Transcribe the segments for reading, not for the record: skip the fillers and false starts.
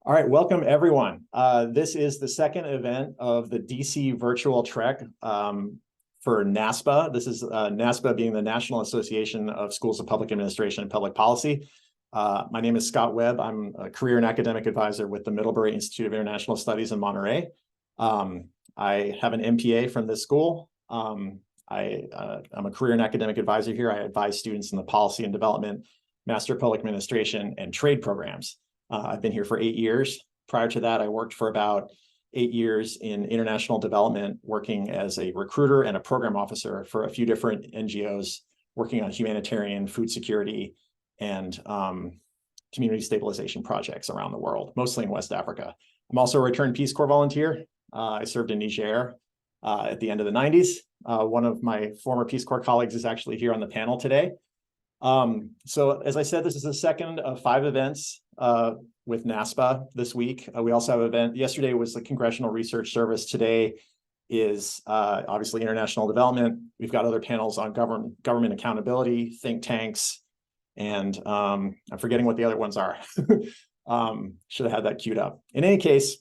All right, welcome everyone. This is the second event of the DC virtual trek for NASPAA. This is NASPAA being the National Association of Schools of Public Administration and Public Policy. My name is Scott Webb. I'm a career and academic advisor with the Middlebury Institute of International Studies in Monterey. I have an MPA from this school. I'm a career and academic advisor here. I advise students in the policy and development, master of public administration, and trade programs. I've been here for 8 years. Prior to that, I worked for about 8 years in international development, working as a recruiter and a program officer for a few different NGOs, working on humanitarian, food security, and community stabilization projects around the world, mostly in West Africa. I'm also a returned Peace Corps volunteer. I served in Niger at the end of the 90s. One of my former Peace Corps colleagues is actually here on the panel today. So as I said, this is the second of 5 events with NASPAA this week. We also have an event. Yesterday was the Congressional Research Service. Today is obviously international development. We've got other panels on government accountability, think tanks, and I'm forgetting what the other ones are. Should have had that queued up. In any case,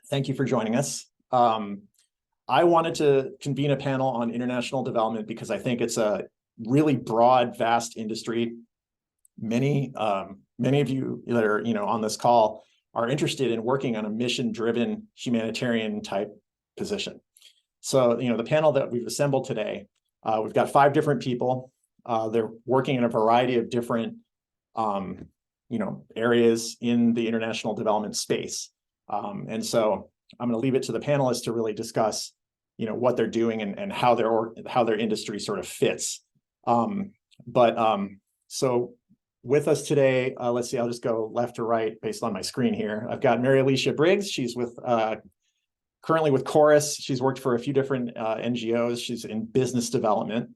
thank you for joining us. I wanted to convene a panel on international development because I think it's a really broad, vast industry. Many of you that are on this call are interested in working on a mission-driven humanitarian type position. So the panel that we've assembled today, we've got 5 different people. They're working in a variety of different areas in the international development space. And so I'm going to leave it to the panelists to really discuss what they're doing and how their industry sort of fits. So with us today, let's see, I'll just go left to right based on my screen here. I've got Mary Alicia Briggs. She's currently with Chorus. She's worked for a few different NGOs. She's in business development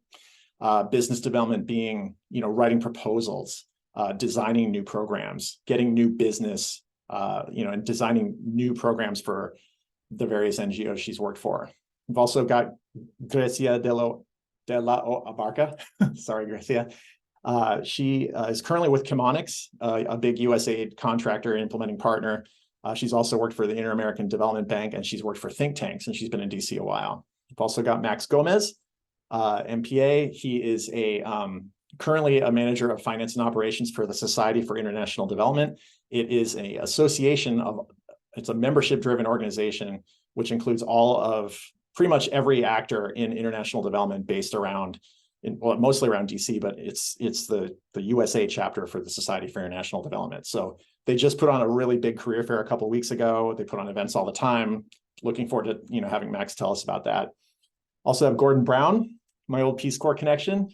being, writing proposals, designing new programs, getting new business, and designing new programs for the various NGOs she's worked for. We've also got Grecia de la Abarca. Sorry, Grecia. She is currently with Chemonics, a big USAID contractor and implementing partner. She's also worked for the Inter-American Development Bank, and she's worked for think tanks, and she's been in DC a while. We've also got Max Gomez, MPA. He is currently a manager of finance and operations for the Society for International Development. It is an association it's a membership-driven organization, which includes all of pretty much every actor in international development based around, mostly around DC, but it's the USA chapter for the Society for International Development. So they just put on a really big career fair a couple of weeks ago. They put on events all the time. Looking forward to having Max tell us about that. Also have Gordon Brown, my old Peace Corps connection.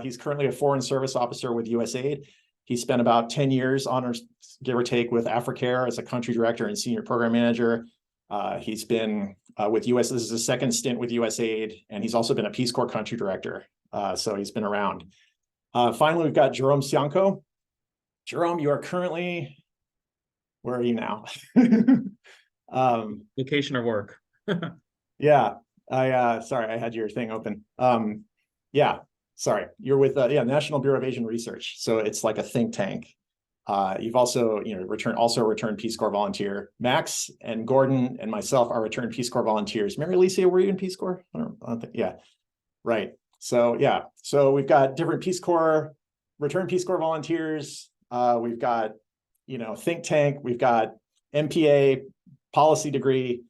He's currently a foreign service officer with USAID. He spent about 10 years, honors, give or take, with Africare as a country director and senior program manager. He's been with this is his second stint with USAID, and he's also been a Peace Corps country director. So he's been around. Finally, we've got Jerome Sianco. Jerome, you are currently, where are you now? Vacation or work. Yeah, sorry, I had your thing open. Yeah, sorry, you're with National Bureau of Asian Research. So it's like a think tank. You've also, returned Peace Corps volunteer. Max and Gordon and myself are returned Peace Corps volunteers. Mary Alicia, were you in Peace Corps? I don't think, yeah, right. So yeah, so we've got different Peace Corps, returned Peace Corps volunteers. We've got, think tank. We've got MPA, policy degree,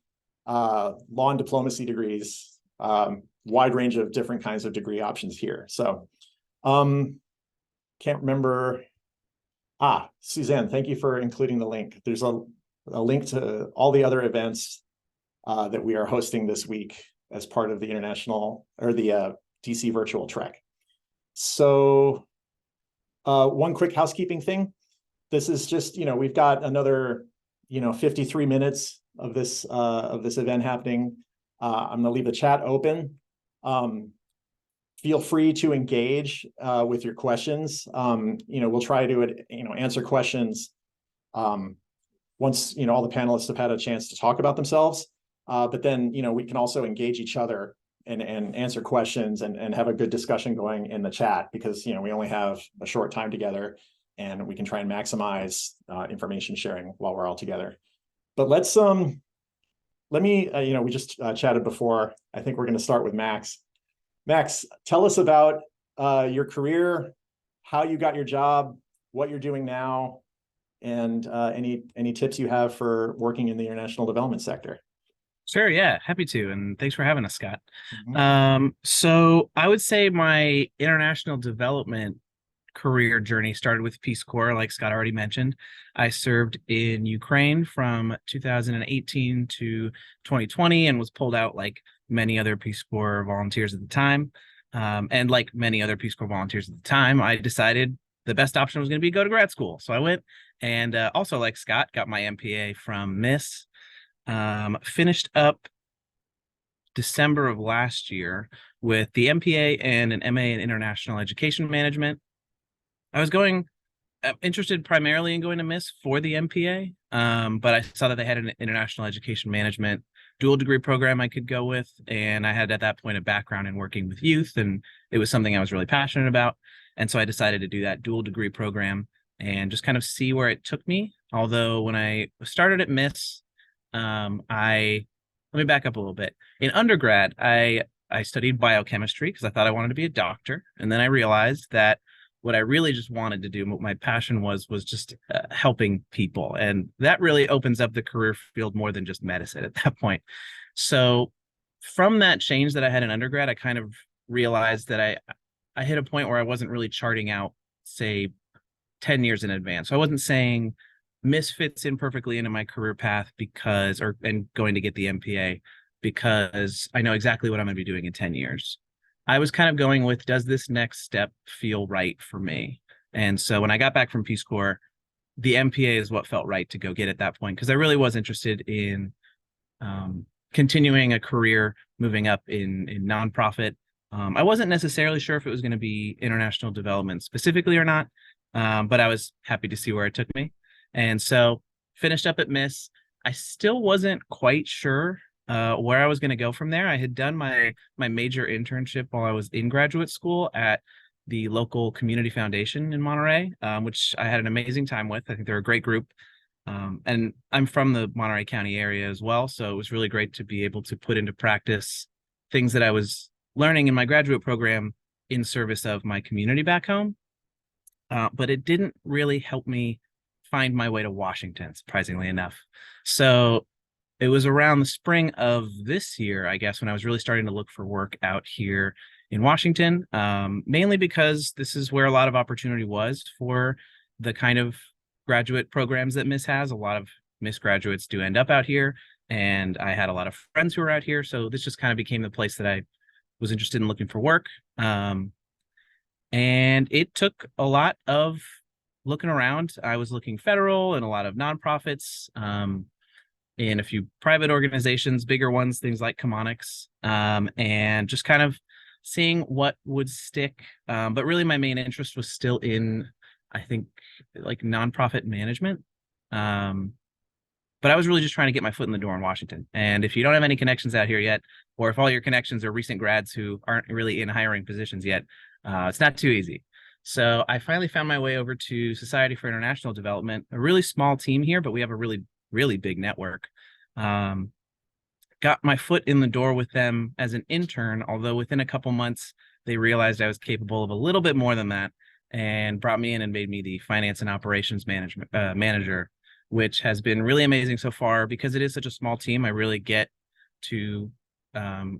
law and diplomacy degrees, wide range of different kinds of degree options here. So can't remember. Suzanne, thank you for including the link. There's a link to all the other events that we are hosting this week as part of the the DC virtual trek. So one quick housekeeping thing. This is just, we've got another, 53 minutes of this event happening. I'm gonna leave the chat open. Feel free to engage with your questions. We'll try to answer questions once all the panelists have had a chance to talk about themselves. But then we can also engage each other and answer questions and have a good discussion going in the chat, because we only have a short time together. and we can try and maximize information sharing while we're all together. But let me, we just chatted before. I think we're going to start with Max. Max, tell us about your career, how you got your job, what you're doing now, and any tips you have for working in the international development sector. Sure, yeah, happy to, and thanks for having us, Scott. Mm-hmm. So I would say my international development career journey started with Peace Corps, like Scott already mentioned. I served in Ukraine from 2018 to 2020 and was pulled out like many other Peace Corps volunteers at the time. And like many other Peace Corps volunteers at the time, I decided the best option was going to be go to grad school. So I went and also, like Scott, got my MPA from Miss. Finished up December of last year with the MPA and an MA in International Education Management. I was interested primarily in going to Miss for the MPA, but I saw that they had an International Education Management dual degree program I could go with, and I had at that point a background in working with youth, and it was something I was really passionate about, and so I decided to do that dual degree program and just kind of see where it took me. Although when I started at Miss, I let me back up a little bit. In undergrad, I studied biochemistry because I thought I wanted to be a doctor, and then I realized that what I really just wanted to do, what my passion was just helping people, and that really opens up the career field more than just medicine at that point. So, from that change that I had in undergrad, I kind of realized that I hit a point where I wasn't really charting out, say, 10 years in advance. So I wasn't saying Miss fits in perfectly into my career path and going to get the MPA because I know exactly what I'm going to be doing in 10 years. I was kind of going with, does this next step feel right for me? And so when I got back from Peace Corps, the MPA is what felt right to go get at that point because I really was interested in continuing a career moving up in nonprofit. I wasn't necessarily sure if it was going to be international development specifically or not, but I was happy to see where it took me. And so finished up at Miss. I still wasn't quite sure where I was going to go from there. I had done my major internship while I was in graduate school at the local community foundation in Monterey, which I had an amazing time with. I think they're a great group. And I'm from the Monterey County area as well, so it was really great to be able to put into practice things that I was learning in my graduate program in service of my community back home. But it didn't really help me find my way to Washington, surprisingly enough. So it was around the spring of this year, I guess, when I was really starting to look for work out here in Washington, mainly because this is where a lot of opportunity was for the kind of graduate programs that Miss has. A lot of Miss graduates do end up out here, and I had a lot of friends who were out here. So this just kind of became the place that I was interested in looking for work. And it took a lot of looking around. I was looking federal and a lot of nonprofits, in a few private organizations, bigger ones, things like Chemonics, and just kind of seeing what would stick. But really my main interest was still in, I think, like nonprofit management. But I was really just trying to get my foot in the door in Washington. And if you don't have any connections out here yet, or if all your connections are recent grads who aren't really in hiring positions yet, it's not too easy. So I finally found my way over to Society for International Development, a really small team here, but we have a really, really big network. Got my foot in the door with them as an intern, although within a couple months, they realized I was capable of a little bit more than that and brought me in and made me the finance and operations manager, which has been really amazing so far because it is such a small team. I really get to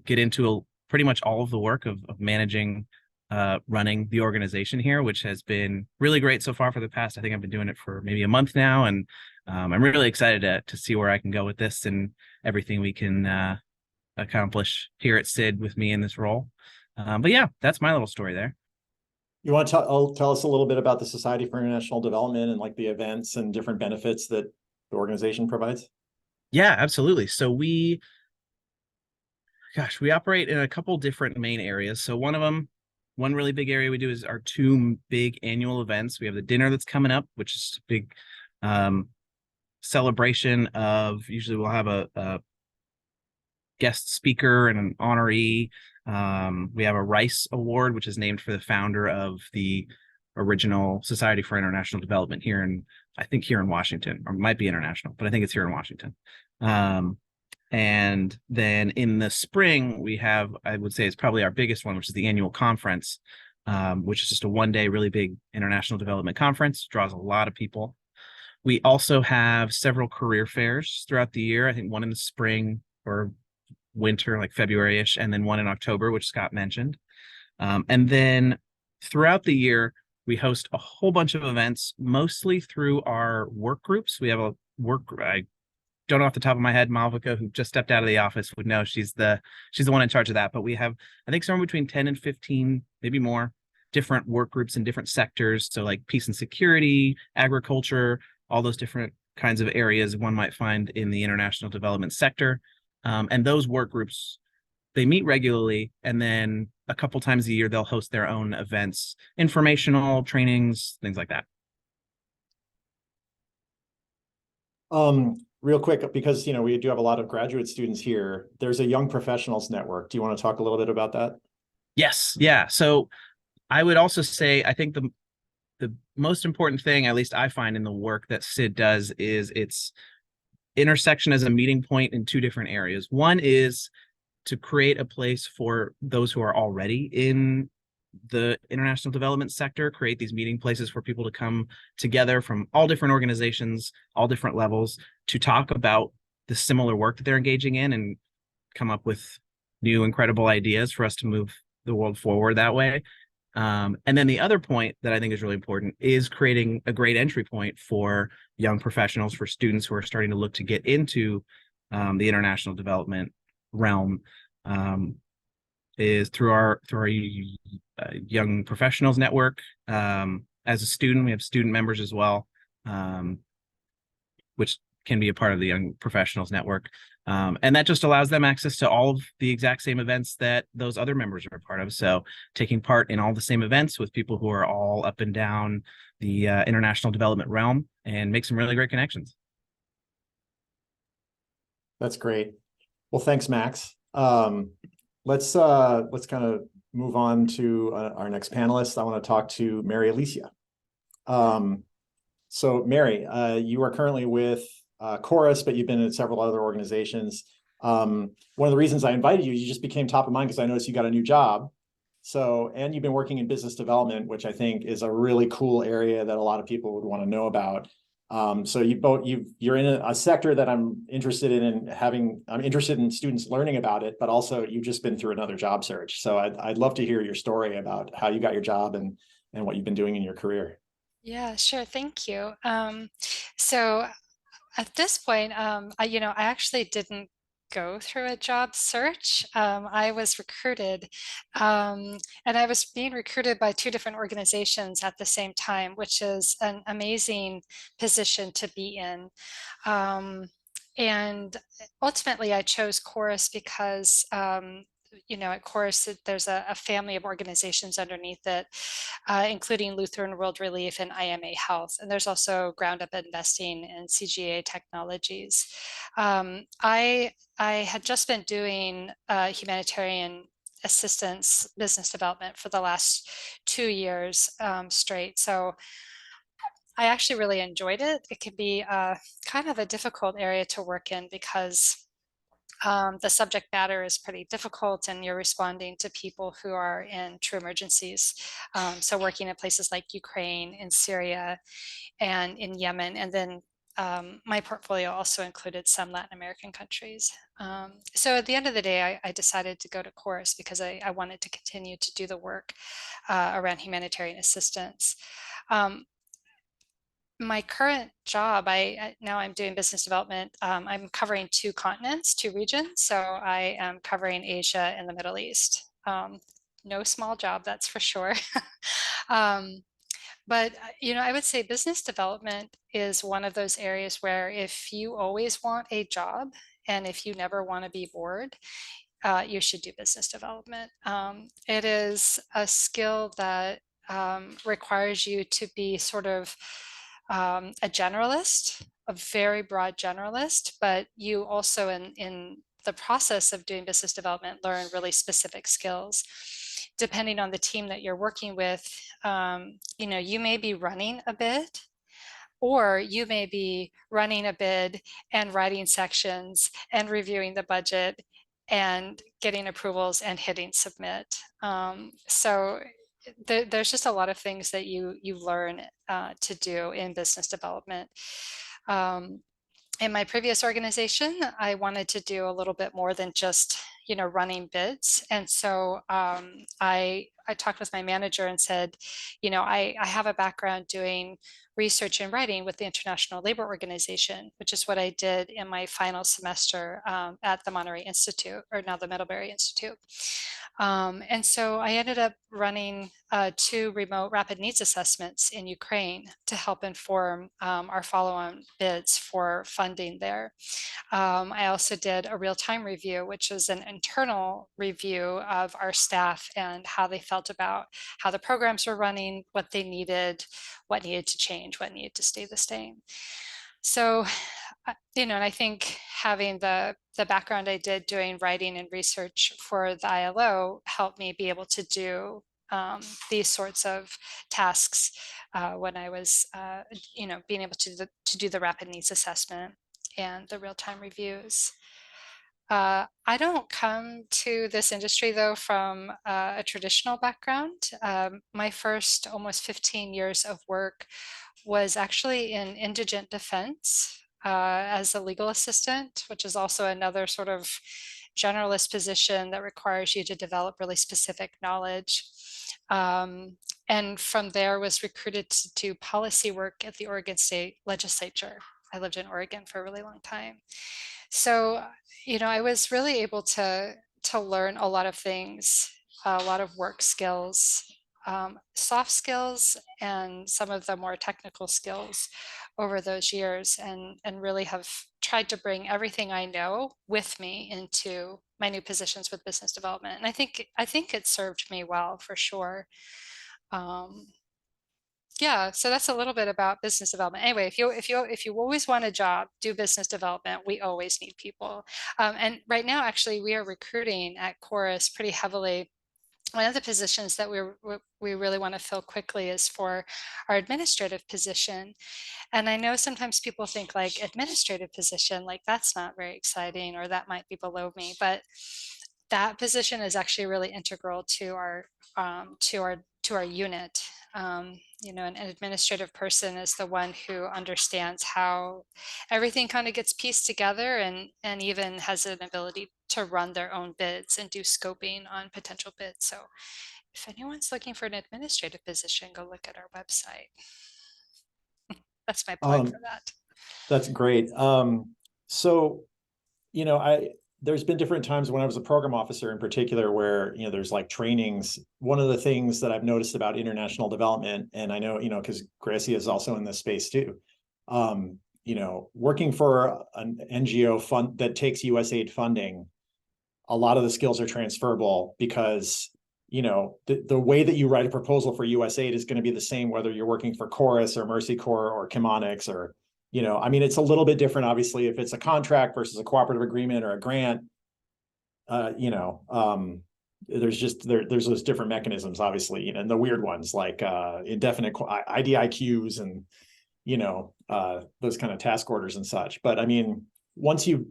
get into pretty much all of the work of managing, running the organization here, which has been really great so far for the past. I think I've been doing it for maybe a month now, and I'm really excited to see where I can go with this and everything we can accomplish here at SID with me in this role. But yeah, that's my little story there. You want to tell us a little bit about the Society for International Development and like the events and different benefits that the organization provides? Yeah, absolutely. So we operate in a couple different main areas. So one really big area we do is our two big annual events. We have the dinner that's coming up, which is a big celebration of, usually we'll have a guest speaker and an honoree. We have a Rice Award, which is named for the founder of original Society for International Development here in, I think here in Washington, or might be international, but I think it's here in Washington. And then in the spring, we have, I would say it's probably our biggest one, which is the annual conference, which is just a one-day really big international development conference, draws a lot of people. We also have several career fairs throughout the year. I think one in the spring or winter, like February-ish, and then one in October, which Scott mentioned. And then throughout the year, we host a whole bunch of events, mostly through our work groups. We have a work, I don't know off the top of my head, Malvika, who just stepped out of the office, would know. She's the one in charge of that. But we have, I think, somewhere between 10 and 15, maybe more, different work groups in different sectors. So like peace and security, agriculture, all those different kinds of areas one might find in the international development sector. And those work groups, they meet regularly, and then a couple times a year, they'll host their own events, informational trainings, things like that. Real quick, because we do have a lot of graduate students here. There's a young professionals network. Do you want to talk a little bit about that? Yes, yeah. So I would also say I think the most important thing, at least I find in the work that SID does, is its intersection as a meeting point in two different areas. One is to create a place for those who are already in the international development sector, create these meeting places for people to come together from all different organizations, all different levels, to talk about the similar work that they're engaging in and come up with new incredible ideas for us to move the world forward that way. And then the other point that I think is really important is creating a great entry point for young professionals, for students who are starting to look to get into the international development realm, is through our young professionals network. As a student, we have student members as well, which can be a part of the young professionals network. And that just allows them access to all of the exact same events that those other members are a part of. So taking part in all the same events with people who are all up and down the international development realm, and make some really great connections. That's great. Well, thanks, Max. Let's kind of move on to our next panelist. I want to talk to Mary Alicia. So Mary, you are currently with Chorus, but you've been at several other organizations. One of the reasons I invited you, you just became top of mind because I noticed you got a new job. So, and you've been working in business development, which I think is a really cool area that a lot of people would want to know about. So you're in a sector that I'm interested in I'm interested in students learning about it, but also you've just been through another job search. So I'd love to hear your story about how you got your job and what you've been doing in your career. Yeah, sure. Thank you. So at this point, I actually didn't go through a job search. I was recruited, and I was being recruited by two different organizations at the same time, which is an amazing position to be in. And ultimately, I chose Chorus because at Chorus, there's a family of organizations underneath it, including Lutheran World Relief and IMA Health. And there's also ground up investing in CGA technologies. I had just been doing humanitarian assistance business development for the last 2 years straight. So I actually really enjoyed it. It can be kind of a difficult area to work in because the subject matter is pretty difficult and you're responding to people who are in true emergencies. So working in places like Ukraine, in Syria, and in Yemen, and then my portfolio also included some Latin American countries. So at the end of the day, I decided to go to Chorus because I wanted to continue to do the work around humanitarian assistance. My current job, now I'm doing business development. I'm covering 2 continents, 2 regions. So I am covering Asia and the Middle East. No small job, that's for sure. But I would say business development is one of those areas where if you always want a job and if you never want to be bored, you should do business development. It is a skill that requires you to be sort of a generalist, a very broad generalist, but you also in the process of doing business development, learn really specific skills. Depending on the team that you're working with, you know, you may be running a bid, or you may be running a bid and writing sections and reviewing the budget and getting approvals and hitting submit. So there's just a lot of things that you learn to do in business development. In my previous organization, I wanted to do a little bit more than just, you know, running bids. And so I talked with my manager and said, you know, I have a background doing research and writing with the International Labor Organization, which is what I did in my final semester at the Monterey Institute, or now the Middlebury Institute. And so I ended up running 2 remote rapid needs assessments in Ukraine to help inform our follow-on bids for funding there. I also did a real-time review, which was an internal review of our staff and how they felt about how the programs were running, what they needed, what needed to change, what needed to stay the same. So, you know, and I think having the background I did doing writing and research for the ILO helped me be able to do these sorts of tasks when I was, you know, being able to do the rapid needs assessment and the real-time reviews. I don't come to this industry though from a traditional background. My first almost 15 years of work was actually in indigent defense as a legal assistant, which is also another sort of generalist position that requires you to develop really specific knowledge. And from there was recruited to do policy work at the Oregon State Legislature. I lived in Oregon for a really long time. So, you know, I was really able to learn a lot of things, a lot of work skills, soft skills, and some of the more technical skills over those years, and really have tried to bring everything I know with me into my new positions with business development. And I think it served me well for sure. Yeah, so that's a little bit about business development. Anyway, if you always want a job, do business development. We always need people. And right now, actually, we are recruiting at Chorus pretty heavily. One of the positions that we really want to fill quickly is for our administrative position. And I know sometimes people think like administrative position, like that's not very exciting, or that might be below me, but that position is actually really integral to our unit. You know, an administrative person is the one who understands how everything kind of gets pieced together, and even has an ability to run their own bids and do scoping on potential bids. So if anyone's looking for an administrative position, go look at our website. That's my plug for that. That's great. So, you know, there's been different times when I was a program officer in particular where, you know, there's like trainings. One of the things that I've noticed about international development, and I know, you know, because Gracia is also in this space too, you know, working for an NGO fund that takes USAID funding, a lot of the skills are transferable because, you know, the way that you write a proposal for USAID is going to be the same whether you're working for Chorus or Mercy Corps or Chemonics, or, you know, I mean, it's a little bit different, obviously, if it's a contract versus a cooperative agreement or a grant. You know, there's those different mechanisms, obviously, you know, and the weird ones like indefinite IDIQs and, you know, those kind of task orders and such. But I mean, once you've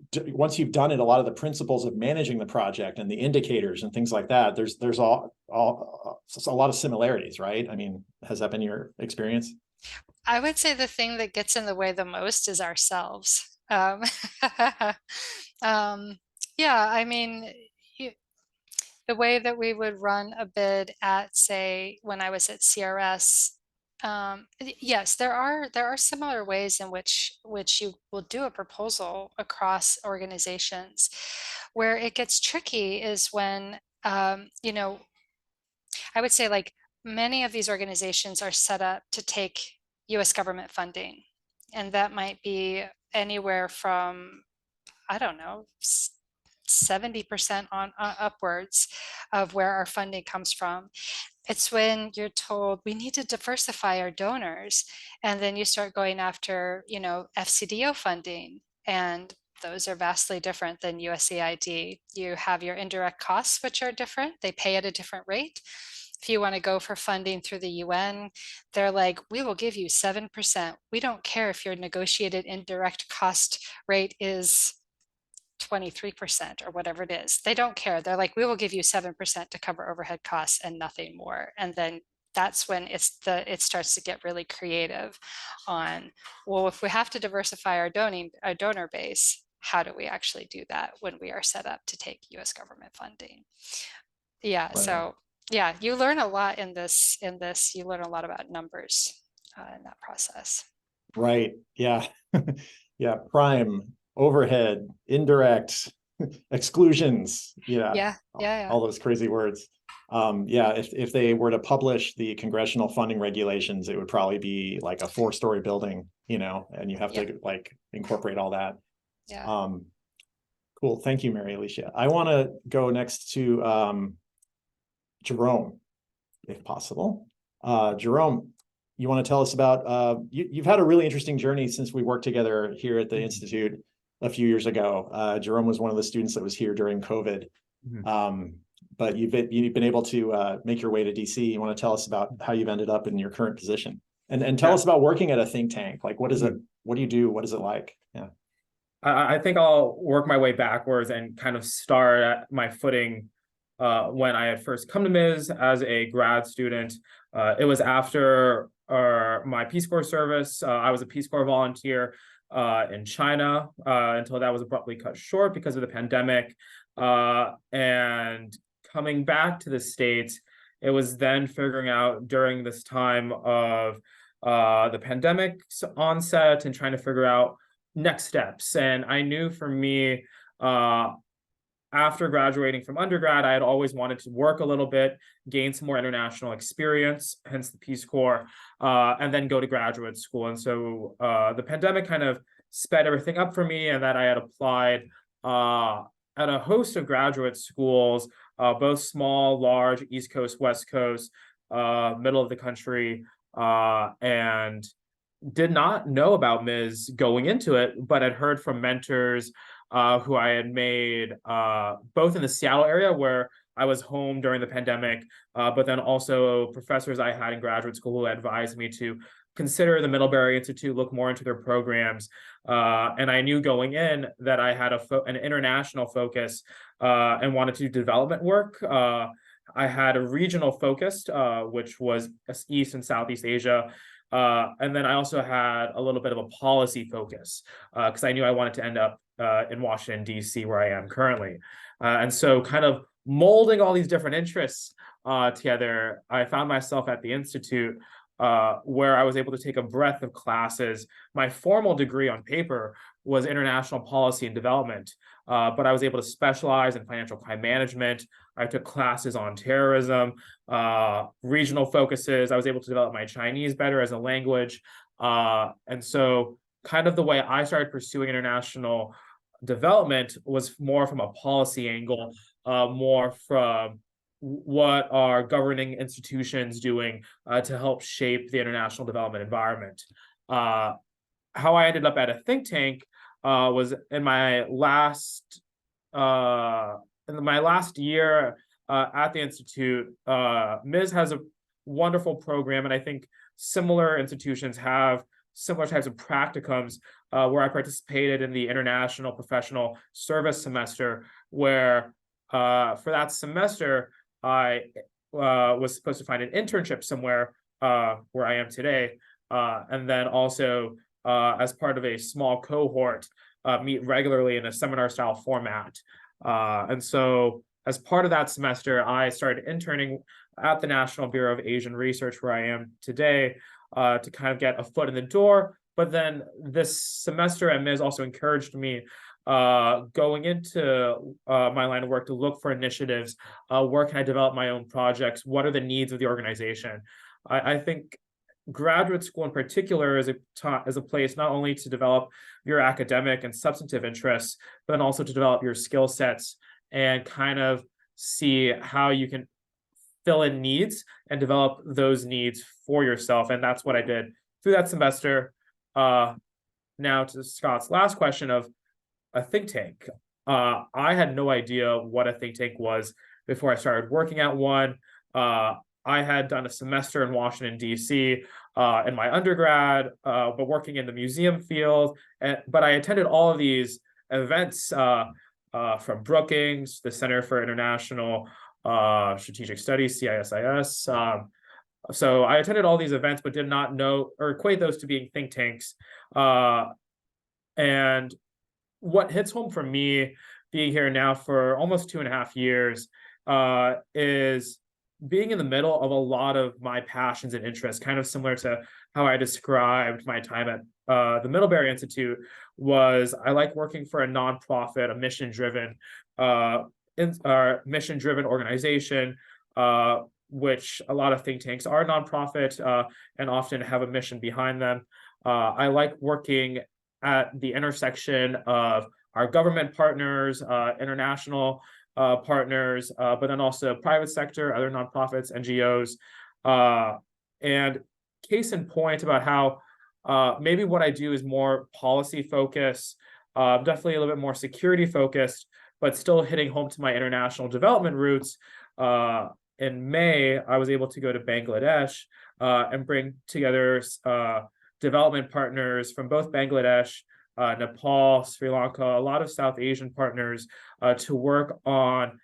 done it, a lot of the principles of managing the project and the indicators and things like that, there's a lot of similarities, right? I mean, has that been your experience? I would say the thing that gets in the way the most is ourselves. Yeah, I mean, the way that we would run a bid at, say, when I was at CRS, yes, there are similar ways in which you will do a proposal across organizations. Where it gets tricky is when, you know, I would say like many of these organizations are set up to take US government funding. And that might be anywhere from, I don't know, 70% on upwards of where our funding comes from. It's when you're told we need to diversify our donors, and then you start going after, you know, FCDO funding and those are vastly different than USAID. You have your indirect costs, which are different. They pay at a different rate. If you want to go for funding through the UN, they're like, we will give you 7%. We don't care if your negotiated indirect cost rate is 23% or whatever it is. They don't care. They're like, we will give you 7% to cover overhead costs and nothing more. And then that's when it starts to get really creative on, well, if we have to diversify our donor base, how do we actually do that when we are set up to take US government funding? Yeah, Right. so yeah, you learn a lot in this, you learn a lot about numbers in that process. Right. Yeah. Yeah. Prime, overhead, indirect, exclusions. Yeah. Yeah. All those crazy words. Yeah, if they were to publish the congressional funding regulations, it would probably be like a 4-story building, and you have to like incorporate all that. Yeah. Cool. Thank you, Mary Alicia. I want to go next to Jerome, if possible. Jerome, you want to tell us about, you've had a really interesting journey since we worked together here at the Institute a few years ago. Jerome was one of the students that was here during COVID. But you've been able to make your way to DC. You want to tell us about how you've ended up in your current position, and tell us about working at a think tank. Like, what is it? What do you do? What is it like? Yeah. I think I'll work my way backwards and kind of start at my footing when I had first come to MIS as a grad student. It was after my Peace Corps service. I was a Peace Corps volunteer in China until that was abruptly cut short because of the pandemic. And coming back to the States, it was then figuring out during this time of the pandemic's onset and trying to figure out next steps. And I knew for me, after graduating from undergrad, I had always wanted to work a little bit, gain some more international experience, hence the Peace Corps, and then go to graduate school. And so the pandemic kind of sped everything up for me, and that I had applied at a host of graduate schools, both small, large, East Coast, West Coast, middle of the country, and did not know about MIS going into it, but had heard from mentors who I had made both in the Seattle area where I was home during the pandemic, but then also professors I had in graduate school who advised me to consider the Middlebury Institute, look more into their programs. And I knew going in that I had an international focus and wanted to do development work. I had a regional focus, which was East and Southeast Asia. And then I also had a little bit of a policy focus because I knew I wanted to end up in Washington, D.C., where I am currently. And so kind of molding all these different interests together, I found myself at the Institute where I was able to take a breadth of classes. My formal degree on paper was international policy and development, but I was able to specialize in financial crime management. I took classes on terrorism, regional focuses. I was able to develop my Chinese better as a language. And so kind of the way I started pursuing international development was more from a policy angle, more from what are governing institutions doing to help shape the international development environment. How I ended up at a think tank was in my last year at the Institute. MIS has a wonderful program, and I think similar institutions have similar types of practicums where I participated in the International Professional Service semester, where for that semester, I was supposed to find an internship somewhere where I am today, and then also as part of a small cohort, meet regularly in a seminar-style format. And so as part of that semester, I started interning at the National Bureau of Asian Research, where I am today, to kind of get a foot in the door. But then this semester at MIS also encouraged me going into my line of work to look for initiatives. Where can I develop my own projects? What are the needs of the organization? I think graduate school in particular is a place not only to develop your academic and substantive interests, but then also to develop your skill sets and kind of see how you can fill in needs and develop those needs for yourself. And that's what I did through that semester. Now to Scott's last question of a think tank. I had no idea what a think tank was before I started working at one. I had done a semester in Washington, D.C. In my undergrad, but working in the museum field. But I attended all of these events from Brookings, the Center for International Strategic Studies, CISIS. So I attended all these events, but did not know or equate those to being think tanks. And what hits home for me, being here now for almost 2.5 years, is being in the middle of a lot of my passions and interests, kind of similar to how I described my time at the Middlebury Institute. Was I like working for a nonprofit, a mission-driven organization, which a lot of think tanks are nonprofit and often have a mission behind them. I like working at the intersection of our government partners, international partners, but then also private sector, other nonprofits, NGOs. And case in point about how maybe what I do is more policy focused, definitely a little bit more security focused, but still hitting home to my international development roots. In May, I was able to go to Bangladesh and bring together development partners from both Bangladesh, Nepal, Sri Lanka, a lot of South Asian partners to work on.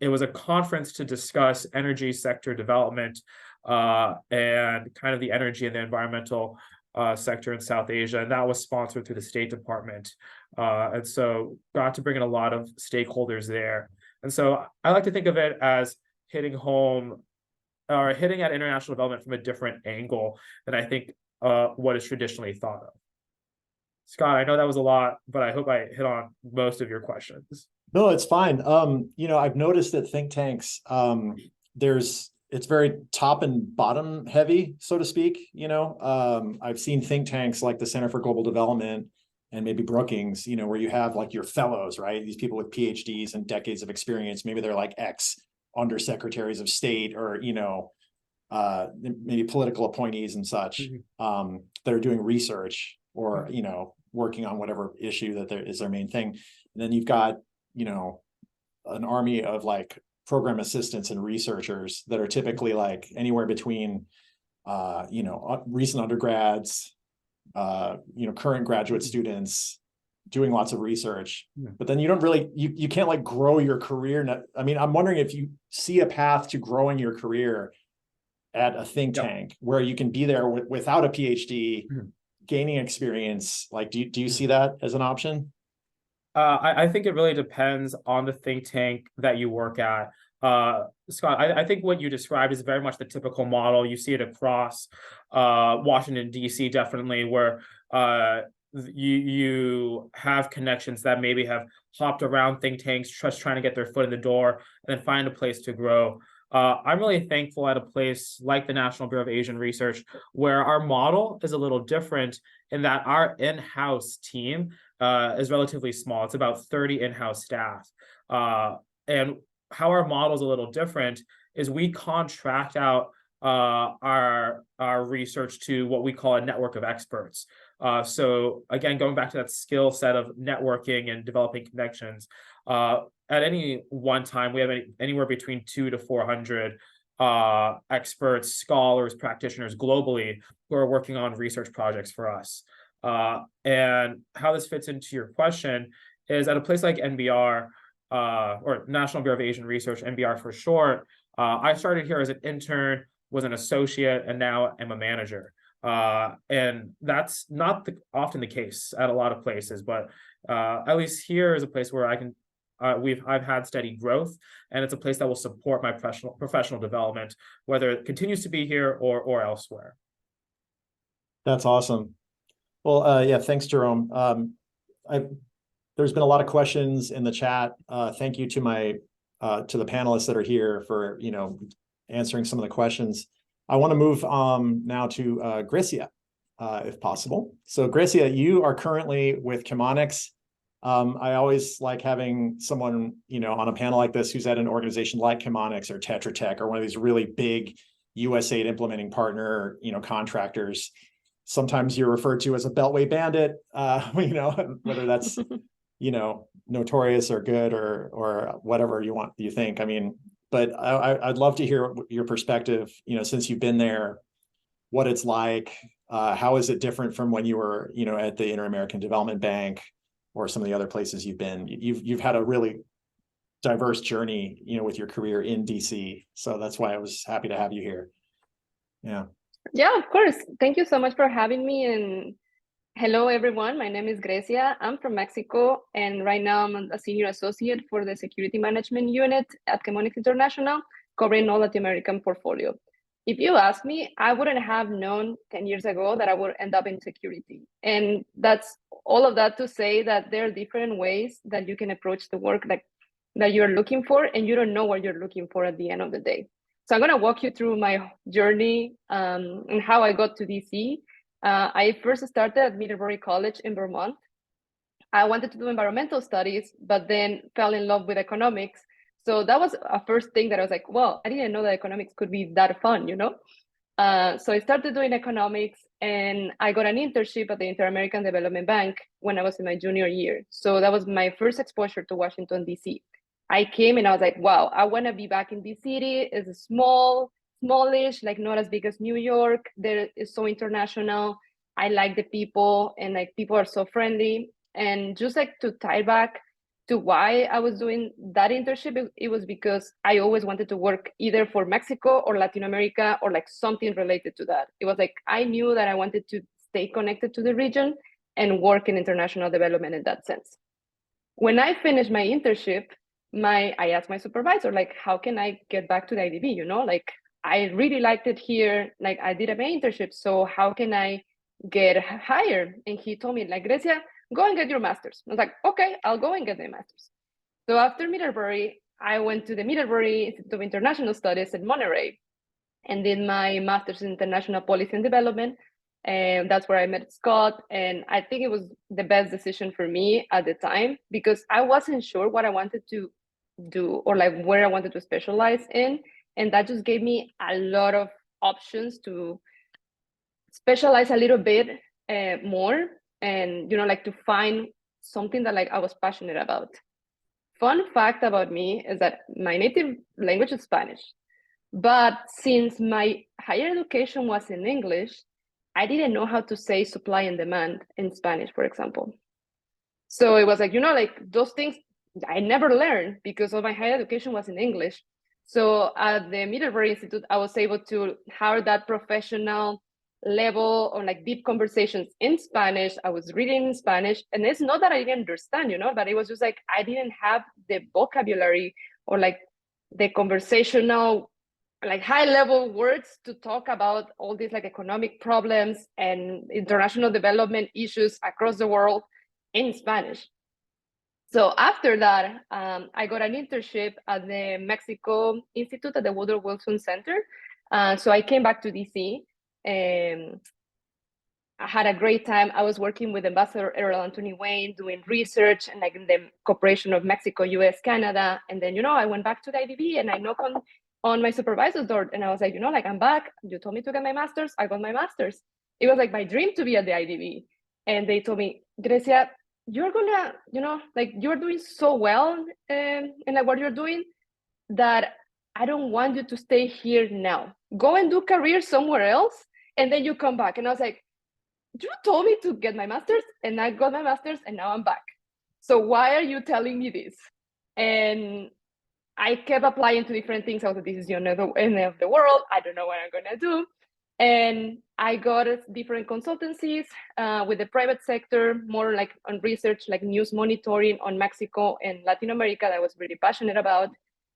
It was a conference to discuss energy sector development and kind of the energy and the environmental sector in South Asia. And that was sponsored through the State Department. And so got to bring in a lot of stakeholders there. And so I like to think of it as hitting home or hitting at international development from a different angle than I think what is traditionally thought of. Scott, I know that was a lot, but I hope I hit on most of your questions. No, it's fine. You know, I've noticed that think tanks, it's very top and bottom heavy, so to speak. You know, I've seen think tanks like the Center for Global Development and maybe Brookings, you know, where you have like your fellows, right? These people with PhDs and decades of experience. Maybe they're like ex undersecretaries of state or, you know, maybe political appointees and such, that are doing research or, you know, working on whatever issue that there is their main thing. And then you've got, you know, an army of like program assistants and researchers that are typically like anywhere between, you know, recent undergrads, you know, current graduate students doing lots of research, but then you don't really, you can't like grow your career. I mean, I'm wondering if you see a path to growing your career at a think tank where you can be there without a PhD, gaining experience. Like, do you see that as an option? I think it really depends on the think tank that you work at. Scott, I think what you described is very much the typical model. You see it across Washington, D.C., definitely, where you have connections that maybe have hopped around think tanks, just trying to get their foot in the door and then find a place to grow. I'm really thankful at a place like the National Bureau of Asian Research, where our model is a little different in that our in-house team is relatively small. It's about 30 in-house staff. And how our model is a little different is we contract out our research to what we call a network of experts. So again, going back to that skill set of networking and developing connections, at any one time, we have anywhere between 200 to 400 experts, scholars, practitioners globally who are working on research projects for us. And how this fits into your question is at a place like NBR, or National Bureau of Asian Research, NBR for short, I started here as an intern, was an associate, and now I'm a manager. And that's not often the case at a lot of places, but at least here is a place where I can I've had steady growth, and it's a place that will support my professional development, whether it continues to be here or elsewhere. That's awesome. Well, yeah, thanks, Jerome. There's been a lot of questions in the chat. Thank you to the panelists that are here for, you know, answering some of the questions. I want to move now to Gracia, if possible. So Gracia, you are currently with Chemonics. I always like having someone, you know, on a panel like this who's at an organization like Chemonics or Tetra Tech or one of these really big USAID implementing partner, you know, contractors. sometimes you're referred to as a Beltway bandit, you know, whether that's, you know, notorious or good or whatever you think. I mean, but I'd love to hear your perspective, you know, since you've been there, what it's like. How is it different from when you were, you know, at the Inter-American Development Bank or some of the other places you've been? You've had a really diverse journey, you know, with your career in DC. So that's why I was happy to have you here. Yeah. Yeah, of course. Thank you so much for having me. And hello, everyone. My name is Grecia. I'm from Mexico. And right now I'm a senior associate for the security management unit at Chemonics International, covering all Latin American portfolio. If you ask me, I wouldn't have known 10 years ago that I would end up in security. And that's all of that to say that there are different ways that you can approach the work that you're looking for, and you don't know what you're looking for at the end of the day. So I'm going to walk you through my journey and how I got to DC. I first started at Middlebury College in Vermont. I wanted to do environmental studies, but then fell in love with economics. So that was a first thing that I was like, well, I didn't know that economics could be that fun, you know? So I started doing economics, and I got an internship at the Inter-American Development Bank when I was in my junior year. So that was my first exposure to Washington, DC. I came and I was like, wow, I want to be back in this city. It's smallish, like not as big as New York. There is so international. I like the people, and like people are so friendly. And just like to tie back to why I was doing that internship, it was because I always wanted to work either for Mexico or Latin America or like something related to that. It was like, I knew that I wanted to stay connected to the region and work in international development in that sense. When I finished my internship, I asked my supervisor, like, how can I get back to the IDB? You know, like, I really liked it here. Like, I did a internship, so how can I get hired? And he told me, like, Grecia, go and get your master's. I was like, okay, I'll go and get my master's. So after Middlebury, I went to the Middlebury Institute of International Studies at Monterey and did my master's in international policy and development. And that's where I met Scott. And I think it was the best decision for me at the time, because I wasn't sure what I wanted to do or like where I wanted to specialize in. And that just gave me a lot of options to specialize a little bit more, and, you know, like to find something that like I was passionate about. Fun fact about me is that my native language is Spanish. But since my higher education was in English, I didn't know how to say supply and demand in Spanish, for example. So it was like, you know, like those things I never learned because all my higher education was in English. So at the Middlebury Institute, I was able to have that professional level or like deep conversations in Spanish. I was reading in Spanish, and it's not that I didn't understand, you know, but it was just like I didn't have the vocabulary or like the conversational, like high level words to talk about all these like economic problems and international development issues across the world in Spanish. So after that, I got an internship at the Mexico Institute at the Woodrow Wilson Center. So I came back to DC, and I had a great time. I was working with Ambassador Errol Anthony Wayne, doing research and like in the cooperation of Mexico, US, Canada. And then, you know, I went back to the IDB and I knocked on my supervisor's door, and I was like, you know, like, I'm back. You told me to get my master's. I got my master's. It was like my dream to be at the IDB. And they told me, Grecia, you're gonna, you know, like you're doing so well in like what you're doing that I don't want you to stay here now. Go and do career somewhere else, and then you come back. And I was like, you told me to get my master's, and I got my master's, and now I'm back. So why are you telling me this? And I kept applying to different things. I was like, this is the end of the world. I don't know what I'm gonna do. And I got different consultancies with the private sector, more like on research, like news monitoring on Mexico and Latin America that I was really passionate about.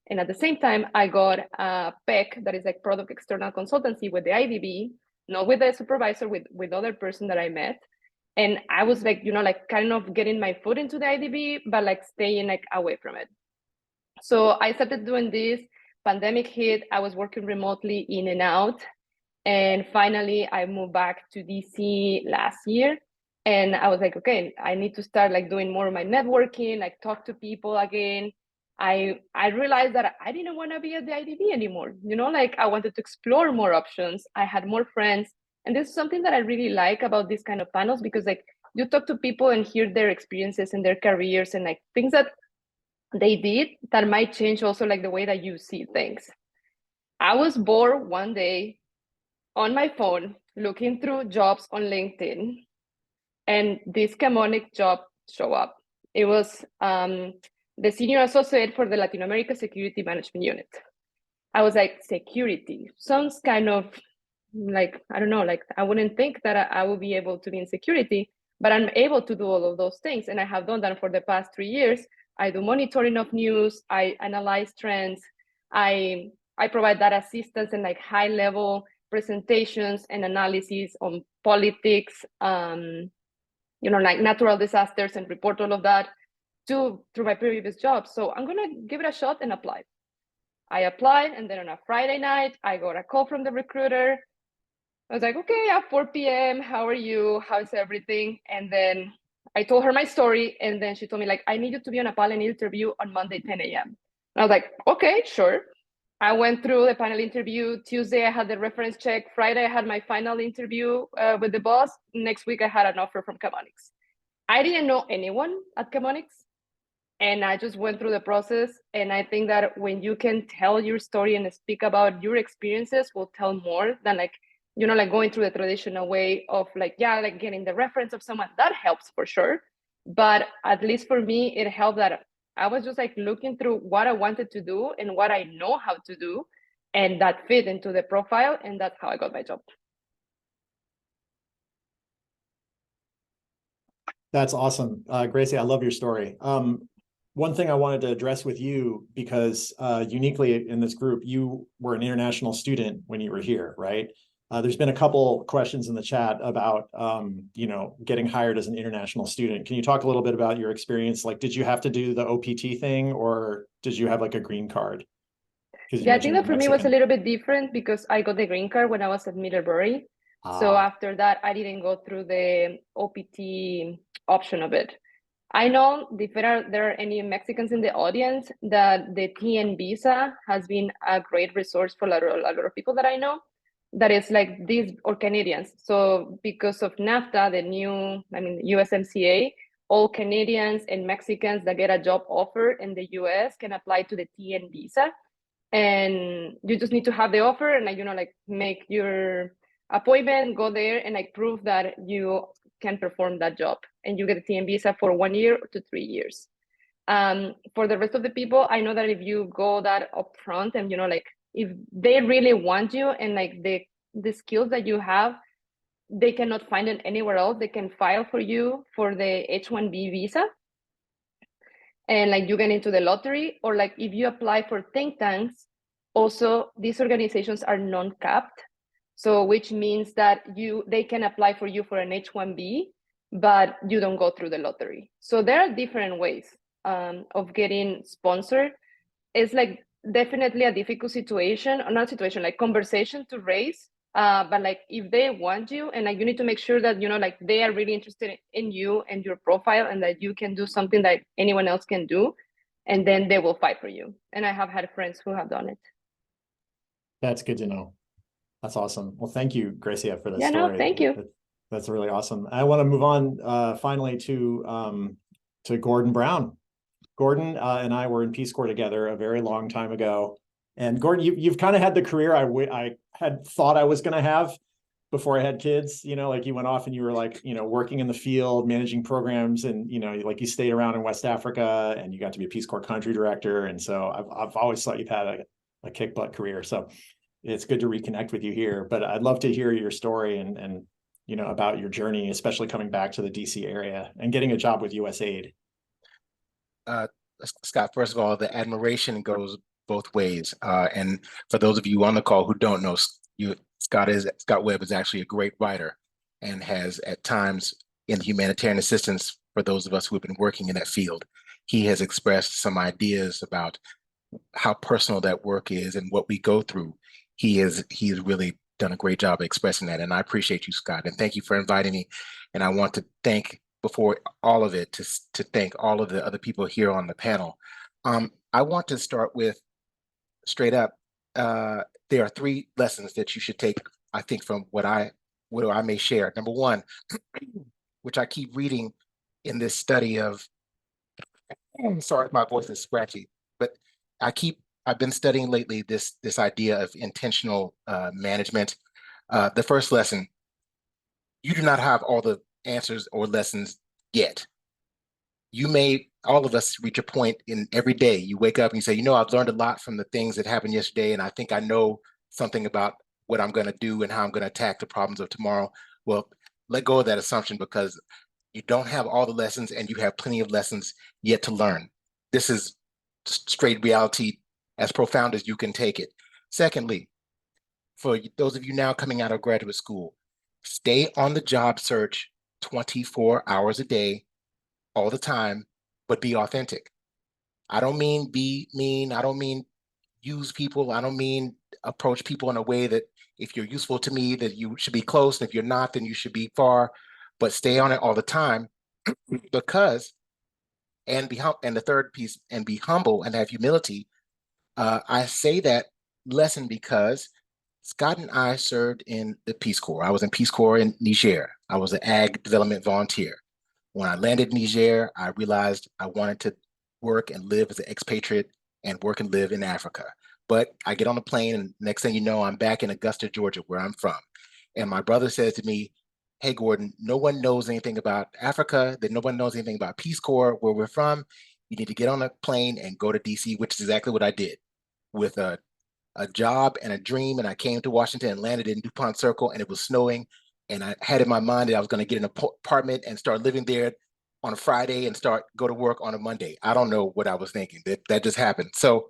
And at the same time, I got a PEC, that is like product external consultancy with the IDB, not with the supervisor, with other person that I met. And I was like, you know, like kind of getting my foot into the IDB, but like staying like away from it. So I started doing this, pandemic hit, I was working remotely in and out. And finally, I moved back to DC last year. And I was like, okay, I need to start like doing more of my networking, like talk to people again. I realized that I didn't want to be at the IDB anymore. You know, like I wanted to explore more options. I had more friends And this is something that I really like about these kind of panels, because like you talk to people and hear their experiences and their careers and like things that they did that might change also like the way that you see things. I was bored one day on my phone looking through jobs on LinkedIn, and this Chemonic job show up. It was the senior associate for the Latin America Security Management Unit. I was like, security sounds kind of like, I don't know, like I wouldn't think that I would be able to be in security, but I'm able to do all of those things. And I have done that for the past 3 years. I do monitoring of news, I analyze trends, I provide data assistance and like high level presentations and analysis on politics, like natural disasters, and report all of that through my previous job. So I'm gonna give it a shot and apply. I applied, and then on a Friday night, I got a call from the recruiter. I was like, okay, at 4 p.m., how are you? How's everything? And then I told her my story, and then she told me, like, I need you to be on a panel interview on Monday, 10 a.m. And I was like, okay, sure. I went through the panel interview. Tuesday, I had the reference check. Friday, I had my final interview with the boss. Next week, I had an offer from Chemonics. I didn't know anyone at Chemonics, and I just went through the process. And I think that when you can tell your story and speak about your experiences will tell more than like going through the traditional way of like getting the reference of someone. That helps for sure. But at least for me, it helped that I was just like looking through what I wanted to do and what I know how to do, and that fit into the profile. And that's how I got my job. That's awesome. Gracie, I love your story. One thing I wanted to address with you, because uniquely in this group, you were an international student when you were here, right? There's been a couple questions in the chat about, getting hired as an international student. Can you talk a little bit about your experience? Like, did you have to do the OPT thing, or did you have like a green card? Yeah, I think that for me was a little bit different because I got the green card when I was at Middlebury. So after that, I didn't go through the OPT option of it. I know if there are any Mexicans in the audience, that the TN visa has been a great resource for a lot of people that I know. That is like these, or Canadians. So because of NAFTA, the new, USMCA, all Canadians and Mexicans that get a job offer in the US can apply to the TN visa. And you just need to have the offer and make your appointment, go there and prove that you can perform that job, and you get a TN visa for 1 year to 3 years. For the rest of the people, I know that if you go that upfront and if they really want you and the skills that you have, they cannot find it anywhere else. They can file for you for the H-1B visa, and you get into the lottery, or if you apply for think tanks. Also, these organizations are non-capped, so which means that they can apply for you for an H-1B, but you don't go through the lottery. So there are different ways of getting sponsored. It's definitely a difficult situation, or not situation, conversation to raise. But if they want you, and you need to make sure that they are really interested in you and your profile, and that you can do something that anyone else can do, and then they will fight for you. And I have had friends who have done it. That's good to know. That's awesome. Well, thank you, Gracia, for this story. No, thank you. That's really awesome. I want to move on finally to Gordon Brown. Gordon and I were in Peace Corps together a very long time ago. And Gordon, you've kind of had the career I had thought I was going to have before I had kids. You went off and you were working in the field, managing programs, and you stayed around in West Africa, and you got to be a Peace Corps country director. And so I've always thought you've had a kick butt career. So it's good to reconnect with you here. But I'd love to hear your story and about your journey, especially coming back to the DC area and getting a job with USAID. Scott, first of all, the admiration goes both ways. And for those of you on the call who don't know, Scott Webb is actually a great writer, and has at times in humanitarian assistance, for those of us who have been working in that field, he has expressed some ideas about how personal that work is and what we go through. He has really done a great job of expressing that. And I appreciate you, Scott, and thank you for inviting me. And I want to thank, before all of it, to thank all of the other people here on the panel. I want to start with, straight up, there are 3 lessons that you should take, I think, from what I what I may share. Number one, which I keep reading in this study of, I'm sorry, my voice is scratchy, but I've been studying lately this idea of intentional management. The first lesson, you do not have all the answers or lessons yet. You may, all of us reach a point in every day, you wake up and you say, I've learned a lot from the things that happened yesterday, and I think I know something about what I'm going to do and how I'm going to attack the problems of tomorrow. Well, let go of that assumption, because you don't have all the lessons and you have plenty of lessons yet to learn. This is straight reality, as profound as you can take it. Secondly, for those of you now coming out of graduate school, stay on the job search 24 hours a day, all the time, but be authentic. I don't mean be mean. I don't mean use people. I don't mean approach people in a way that if you're useful to me, that you should be close. And if you're not, then you should be far, but stay on it all the time because, and the third piece, and be humble and have humility. I say that lesson because Scott and I served in the Peace Corps. I was in Peace Corps in Niger. I was an ag development volunteer. When I landed in Niger, I realized I wanted to work and live as an expatriate and work and live in Africa. But I get on the plane, and next thing you know, I'm back in Augusta, Georgia, where I'm from. And my brother says to me, hey, Gordon, no one knows anything about Africa, that no one knows anything about Peace Corps, where we're from. You need to get on a plane and go to DC, which is exactly what I did, with a job and a dream. And I came to Washington and landed in DuPont Circle, and it was snowing. And I had in my mind that I was going to get an apartment and start living there on a Friday and go to work on a Monday. I don't know what I was thinking. That just happened. So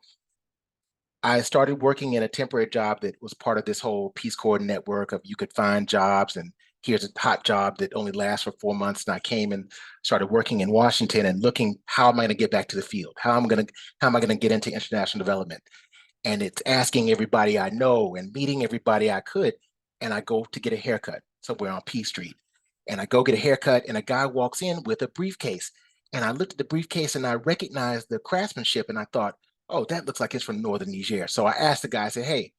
I started working in a temporary job that was part of this whole Peace Corps network of you could find jobs, and here's a hot job that only lasts for 4 months. And I came and started working in Washington and looking, how am I going to get back to the field? How am I going to get into international development? And it's asking everybody I know and meeting everybody I could. And I go to get a haircut somewhere on P Street. And I go get a haircut, and a guy walks in with a briefcase. And I looked at the briefcase and I recognized the craftsmanship, and I thought, oh, that looks like it's from Northern Niger. So I asked the guy, I said, hey,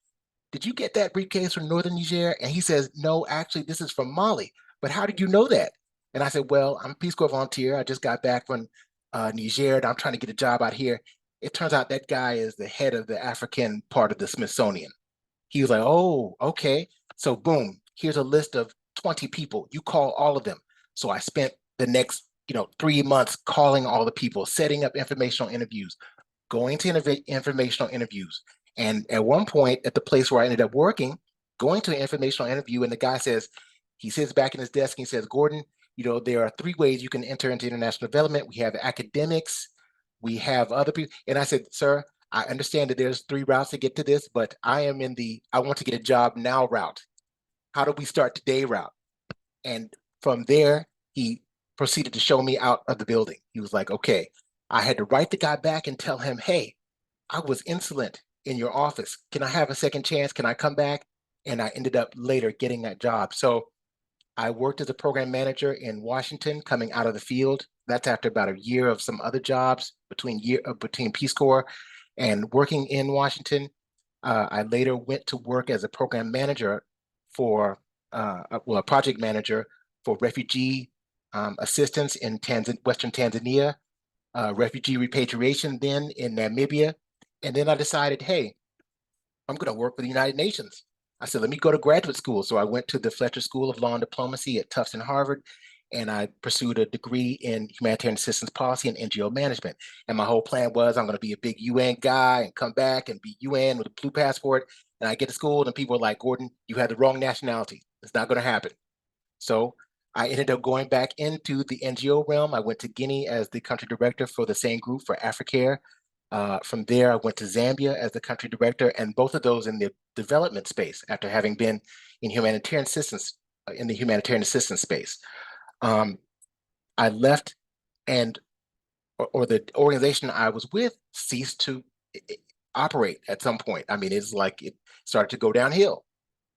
did you get that briefcase from Northern Niger? And he says, no, actually, this is from Mali. But how did you know that? And I said, well, I'm a Peace Corps volunteer. I just got back from Niger, and I'm trying to get a job out here. It turns out that guy is the head of the African part of the Smithsonian. He was like, oh, okay. So boom, here's a list of 20 people. You call all of them. So I spent the next 3 months calling all the people, setting up informational interviews, going to informational interviews. And at one point at the place where I ended up working, going to an informational interview, and the guy says, he sits back in his desk and he says, Gordon, there are 3 ways you can enter into international development. We have academics, we have other people. And I said, sir, I understand that there's 3 routes to get to this, but I am in the, I want to get a job now route. How do we start today route? And from there, he proceeded to show me out of the building. He was like, okay. I had to write the guy back and tell him, hey, I was insolent in your office. Can I have a second chance? Can I come back? And I ended up later getting that job. So I worked as a program manager in Washington coming out of the field. That's after about a year of some other jobs between Peace Corps and working in Washington. I later went to work as a program manager for, a project manager for refugee assistance in Western Tanzania, refugee repatriation then in Namibia. And then I decided, hey, I'm going to work for the United Nations. I said, let me go to graduate school. So I went to the Fletcher School of Law and Diplomacy at Tufts and Harvard, and I pursued a degree in humanitarian assistance policy and NGO management. And my whole plan was I'm going to be a big UN guy and come back and be UN with a blue passport. And I get to school and people are like, Gordon, you had the wrong nationality. It's not going to happen. So I ended up going back into the NGO realm. I went to Guinea as the country director for the same group for Africare. From there, I went to Zambia as the country director, and both of those in the development space after having been in humanitarian assistance, in the humanitarian assistance space. I left, and or the organization I was with ceased to operate at some point. I mean, it's like it started to go downhill.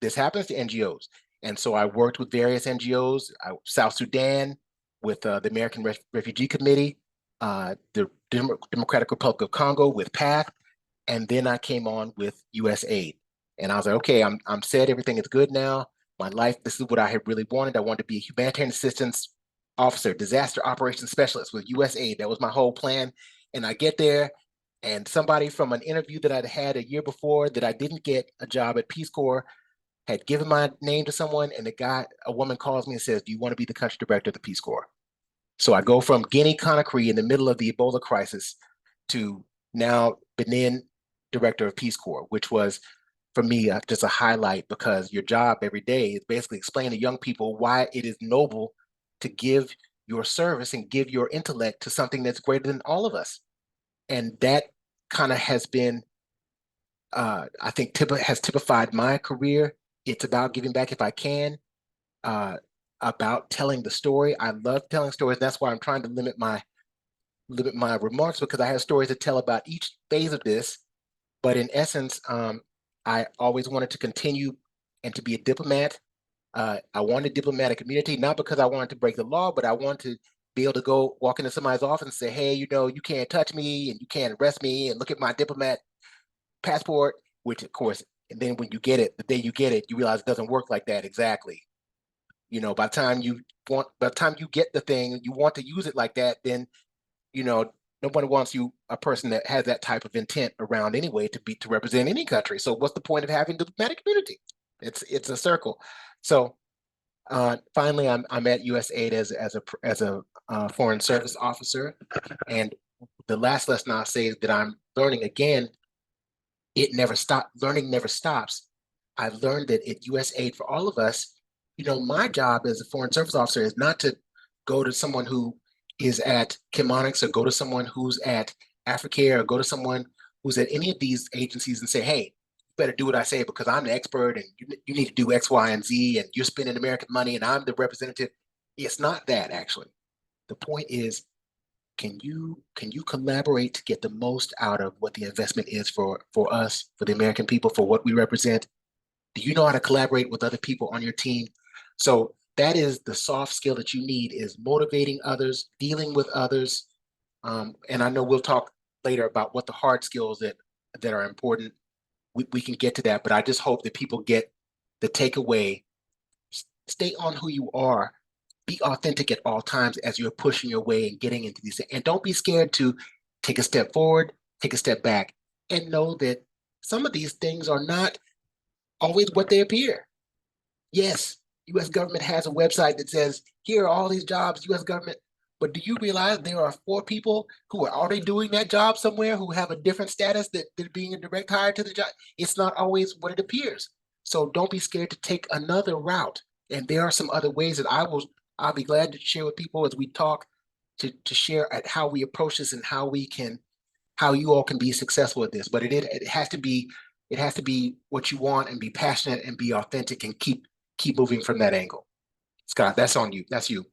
This happens to NGOs. And so I worked with various NGOs, South Sudan with the American Refugee Committee, the Democratic Republic of Congo with PATH, and then I came on with USAID. And I was like, okay, I'm set, everything is good now. my life, this is what I had really wanted. I wanted to be a humanitarian assistance officer, disaster operations specialist with USAID. That was my whole plan. And I get there, and somebody from an interview that I'd had a year before that I didn't get a job at Peace Corps had given my name to someone, and a woman calls me and says, "Do you want to be the country director of the Peace Corps?" So I go from Guinea-Conakry in the middle of the Ebola crisis to now Benin director of Peace Corps, which was for me just a highlight, because your job every day is basically explaining to young people why it is noble to give your service and give your intellect to something that's greater than all of us. And that kind of has been, I think, has typified my career. It's about giving back if I can, about telling the story. I love telling stories. That's why I'm trying to limit my remarks, because I have stories to tell about each phase of this. But in essence, I always wanted to continue and to be a diplomat. I wanted a diplomatic community, not because I wanted to break the law, but I wanted to be able to go walk into somebody's office and say, "Hey, you know, you can't touch me and you can't arrest me, and look at my diplomat passport," which of course, and then when you get it, the day you get it, you realize it doesn't work like that exactly. You know, by the time you get the thing, you want to use it like that, then, you know, nobody wants a person that has that type of intent around anyway to represent any country. So what's the point of having diplomatic community? It's a circle. So finally, I'm at USAID as a foreign service officer, and the last lesson I'll say is that I'm learning again. It never stops. Learning never stops. I've learned that at USAID, for all of us, you know, my job as a foreign service officer is not to go to someone who is at Chemonics, or go to someone who's at Africare, or go to someone who's at any of these agencies and say, "Hey, you better do what I say because I'm the expert, and you need to do X, Y, and Z, and you're spending American money and I'm the representative." It's not that, actually. The point is, can you collaborate to get the most out of what the investment is for us, for the American people, for what we represent? Do you know how to collaborate with other people on your team? So that is the soft skill that you need, is motivating others, dealing with others. And I know we'll talk later about what the hard skills that are important. We can get to that, but I just hope that people get the takeaway. Stay on who you are. Be authentic at all times as you're pushing your way and getting into these things. And don't be scared to take a step forward, take a step back, and know that some of these things are not always what they appear. Yes, U.S. government has a website that says, "Here are all these jobs, U.S. government." But do you realize there are 4 people who are already doing that job somewhere, who have a different status, that they're being a direct hire to the job? It's not always what it appears. So don't be scared to take another route. And there are some other ways that I'll be glad to share with people as we talk, to share at how we approach this and how you all can be successful at this. But it has to be what you want, and be passionate and be authentic, and keep moving from that angle. Scott, that's on you. That's you.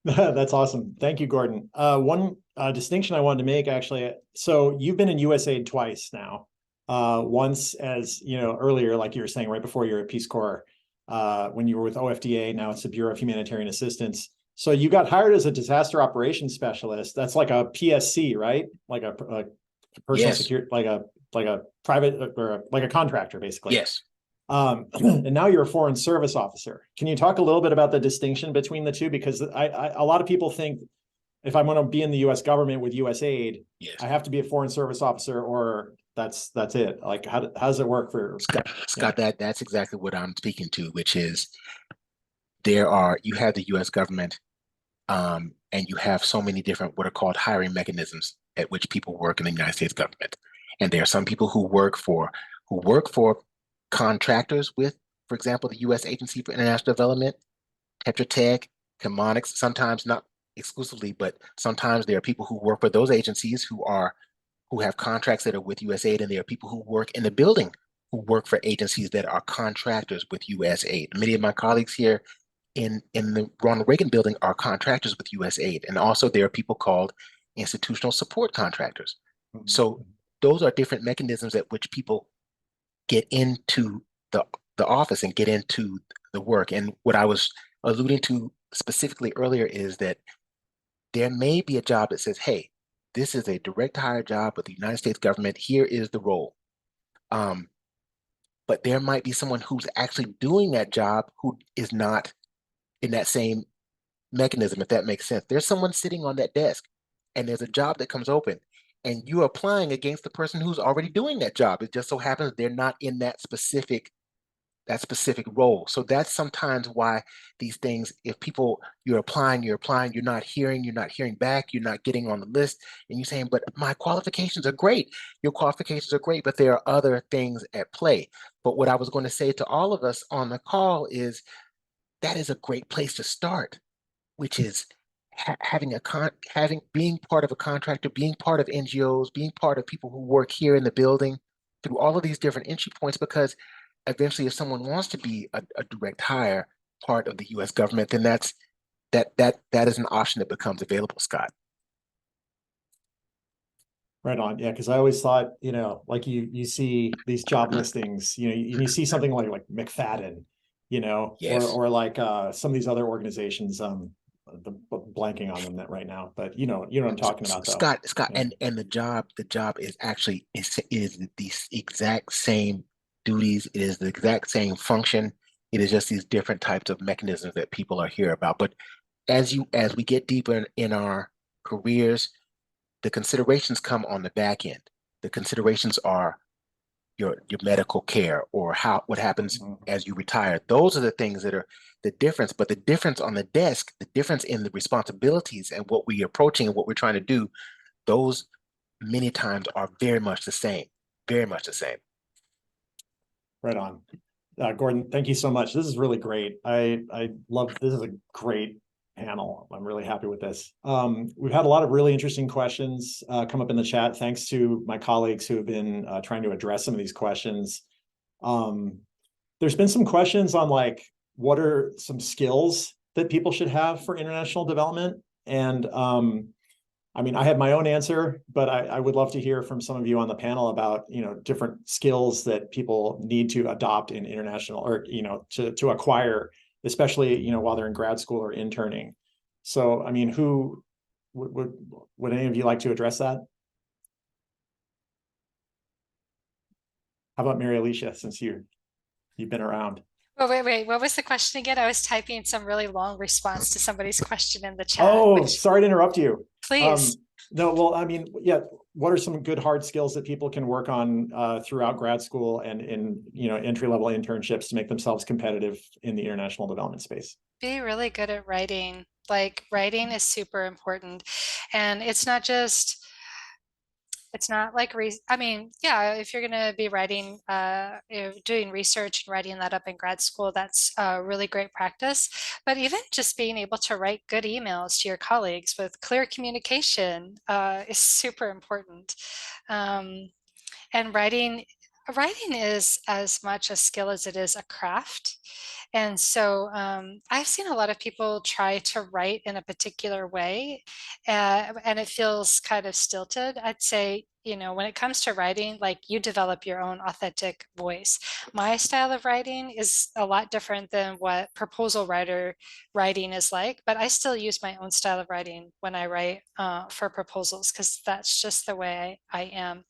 That's awesome. Thank you, Gordon. One distinction I wanted to make, actually. So you've been in USAID twice now. Once, as you know, earlier, like you were saying, right before you were at Peace Corps, when you were with OFDA. Now it's the Bureau of Humanitarian Assistance. So you got hired as a disaster operations specialist. That's like a PSC, right? Like a personal Yes. security, like a private, or like a contractor, basically. Yes. And now you're a foreign service officer. Can you talk a little bit about the distinction between the two? Because a lot of people think if I'm going to be in the U.S. government with USAID, Yes. I have to be a foreign service officer, or that's it. Like, how does it work for Scott? That's exactly what I'm speaking to, which is you have the U.S. government, and you have so many different what are called hiring mechanisms at which people work in the United States government. And there are some people who work for contractors with, for example, the U.S. Agency for International Development, Tetra Tech, Chemonics, sometimes not exclusively, but sometimes there are people who work for those agencies who have contracts that are with USAID, and there are people who work in the building who work for agencies that are contractors with USAID. Many of my colleagues here in the Ronald Reagan building are contractors with USAID, and also there are people called institutional support contractors. So those are different mechanisms at which people get into the office and get into the work. And what I was alluding to specifically earlier is that there may be a job that says, "Hey, this is a direct hire job with the United States government. Here is the role." but there might be someone who's actually doing that job who is not in that same mechanism, if that makes sense. There's someone sitting on that desk and there's a job that comes open and you're applying against the person who's already doing that job. It just so happens they're not in that specific role. So that's sometimes why these things, if people, you're applying, you're not hearing back, you're not getting on the list, and you're saying, but my qualifications are great. Your qualifications are great, but there are other things at play. But what I was going to say to all of us on the call is that is a great place to start, which is being part of a contractor, being part of NGOs, being part of people who work here in the building through all of these different entry points, because eventually if someone wants to be a direct hire part of the US government, then that is an option that becomes available, Scott. Right on. Yeah, because I always thought, like you see these job listings, you see something like McFadden, Yes. or like some of these other organizations, the blanking on them right now, but you know what I'm talking about, though. Scott, Yeah. and the job is actually is the exact same duties. It is the exact same function. It is just these different types of mechanisms that people are here about. But as we get deeper in our careers, the considerations come on the back end. The considerations are your medical care or what happens as you retire. Those are the things that are the difference. But the difference on the desk, the difference in the responsibilities and what we're approaching and what we're trying to do, those many times are very much the same. Very much the same. Right on. Gordon, thank you so much. This is really great. I love, this is a great panel. I'm really happy with this. We've had a lot of really interesting questions come up in the chat. Thanks to my colleagues who have been trying to address some of these questions. There's been some questions on like, what are some skills that people should have for international development? And I mean, I have my own answer, but I would love to hear from some of you on the panel about, different skills that people need to adopt in international or, to acquire, especially, while they're in grad school or interning. So, I mean, who would any of you like to address that? How about Mary Alicia, since you've been around? Oh, wait. What was the question again? I was typing some really long response to somebody's question in the chat. Oh, sorry to interrupt you. Please. No, well, I mean, yeah, what are some good hard skills that people can work on throughout grad school and in, entry-level internships to make themselves competitive in the international development space? Be really good at writing. Like, writing is super important. And it's not like, I mean, yeah, if you're going to be writing, doing research and writing that up in grad school, that's really great practice. But even just being able to write good emails to your colleagues with clear communication is super important. And writing is as much a skill as it is a craft. And so I've seen a lot of people try to write in a particular way, and it feels kind of stilted. I'd say, when it comes to writing, like, you develop your own authentic voice. My style of writing is a lot different than what proposal writing is like, but I still use my own style of writing when I write for proposals, because that's just the way I am.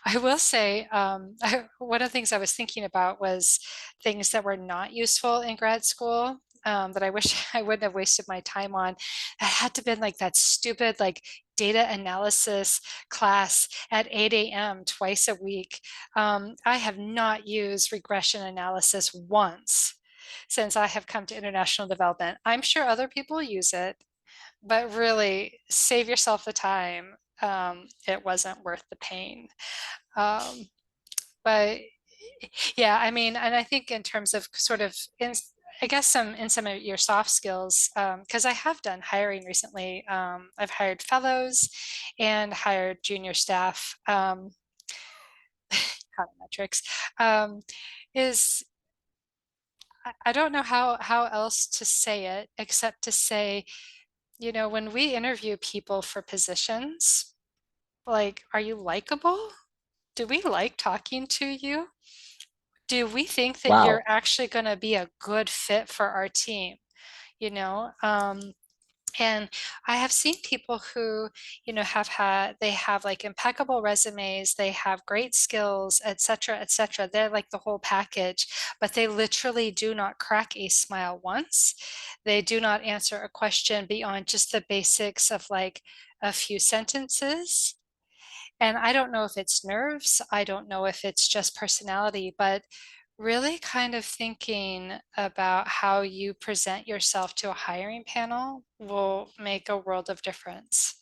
I will say, one of the things I was thinking about was things that were not useful in grad school, that I wish I wouldn't have wasted my time on. It had to been like that stupid, like, data analysis class at 8 a.m. twice a week. I have not used regression analysis once since I have come to international development. I'm sure other people use it, but really save yourself the time. It wasn't worth the pain. But yeah, I mean, and I think in terms of sort of, I guess in some of your soft skills, because I have done hiring recently. I've hired fellows and hired junior staff. Econometrics is, I don't know how else to say it except to say, when we interview people for positions, like, are you likable? Do we like talking to you? Do we think that you're Wow. actually going to be a good fit for our team? And I have seen people who, you know, they have like impeccable resumes, they have great skills, et cetera, et cetera. They're like the whole package, but they literally do not crack a smile once. They do not answer a question beyond just the basics of like a few sentences. And I don't know if it's nerves, I don't know if it's just personality, but really kind of thinking about how you present yourself to a hiring panel will make a world of difference.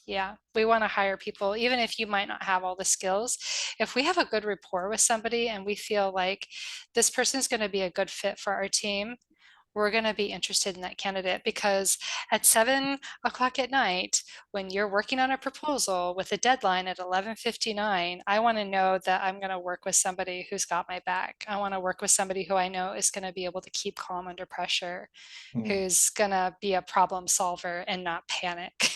Yeah, we want to hire people, even if you might not have all the skills. If we have a good rapport with somebody and we feel like this person's going to be a good fit for our team, we're going to be interested in that candidate, because at 7 o'clock at night, when you're working on a proposal with a deadline at 11:59, I want to know that I'm going to work with somebody who's got my back. I want to work with somebody who I know is going to be able to keep calm under pressure, who's going to be a problem solver and not panic.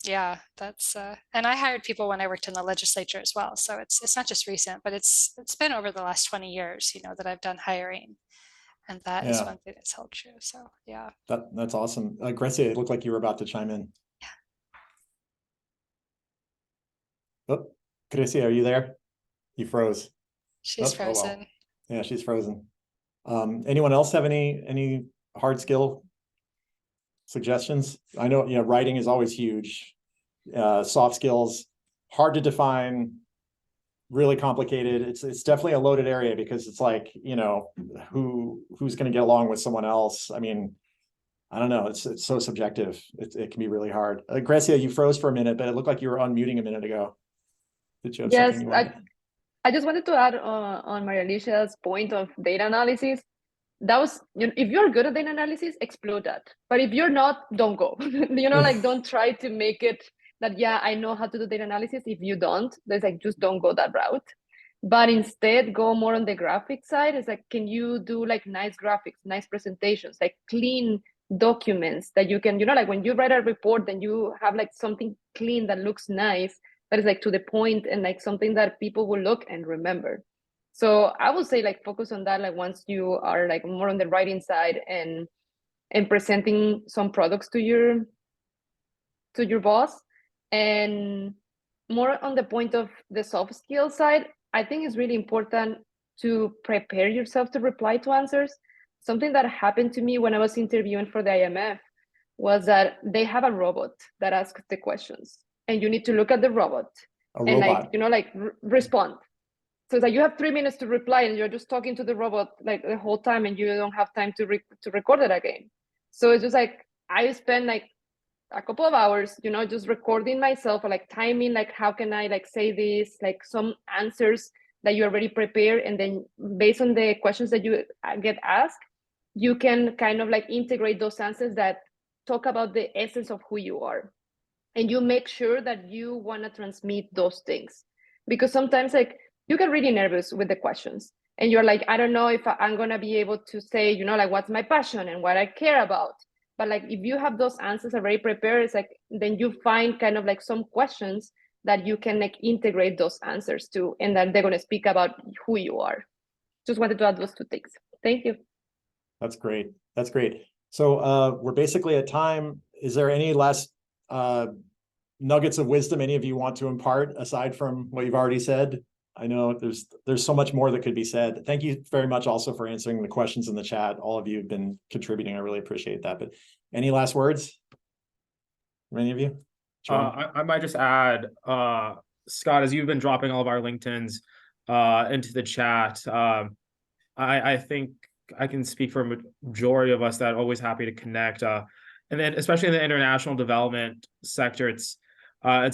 Yeah, that's and I hired people when I worked in the legislature as well. So it's not just recent, but it's been over the last 20 years, you know, that I've done hiring. And that is Yeah, one thing that's held true. So yeah. that's awesome. Grecia, it looked like you were about to chime in. Oh, Grecia, are you there? You froze. She's Oh, well. frozen. Yeah, she's frozen. Anyone else have any hard skill suggestions? I know, you know, writing is always huge. Soft skills, hard to define, really complicated. It's definitely a loaded area, because it's like, you know, who's going to get along with someone else? I mean, I don't know. It's so subjective. It can be really hard. Grecia, you froze for a minute, but it looked like you were unmuting a minute ago. Did you have Yes, something you wanted? I just wanted to add on Maria Alicia's point of data analysis. That was, you know, if you're good at data analysis, explore that. But if you're not, don't go. You know, like don't try to make it that, yeah, I know how to do data analysis. If you don't, there's like, just don't go that route. But instead go more on the graphic side. It's like, can you do like nice graphics, nice presentations, like clean documents that you can, you know, like when you write a report, then you have like something clean that looks nice, that is like to the point, and like something that people will look and remember. So I would say like focus on that, like once you are like more on the writing side and presenting some products to your boss. And more on the point of the soft skill side, I think it's really important to prepare yourself to reply to answers. Something that happened to me when I was interviewing for the IMF was that they have a robot that asks the questions, and you need to look at the robot and robot. like, you know, like respond. So it's like you have 3 minutes to reply, and you're just talking to the robot like the whole time, and you don't have time to record it again. So it's just like I spend like a couple of hours, you know, just recording myself, or like timing, like how can I like say this, like some answers that you already prepared, and then based on the questions that you get asked, you can kind of like integrate those answers that talk about the essence of who you are, and you make sure that you want to transmit those things, because sometimes like you get really nervous with the questions, and you're like, I don't know if I'm going to be able to say, you know, like what's my passion and what I care about. But like if you have those answers already prepared, it's like then you find kind of like some questions that you can like integrate those answers to, and that they're going to speak about who you are. Just wanted to add those two things. Thank you. That's great. That's great. So we're basically at time. Is there any last nuggets of wisdom any of you want to impart aside from what you've already said? I know there's so much more that could be said. Thank you very much also for answering the questions in the chat. All of you have been contributing. I really appreciate that. But any last words from any of you? I might just add, Scott, as you've been dropping all of our LinkedIns into the chat, I think I can speak for a majority of us that are always happy to connect. And then especially in the international development sector, it's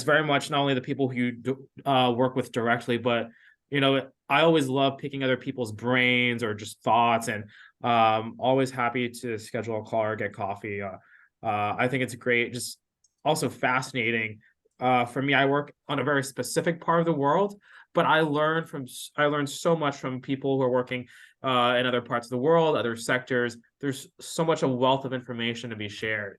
very much not only the people who you work with directly, but, you know, I always love picking other people's brains or just thoughts, and always happy to schedule a call or get coffee. I think it's great, just also fascinating. For me, I work on a very specific part of the world, but I learned so much from people who are working in other parts of the world, other sectors. There's so much a wealth of information to be shared.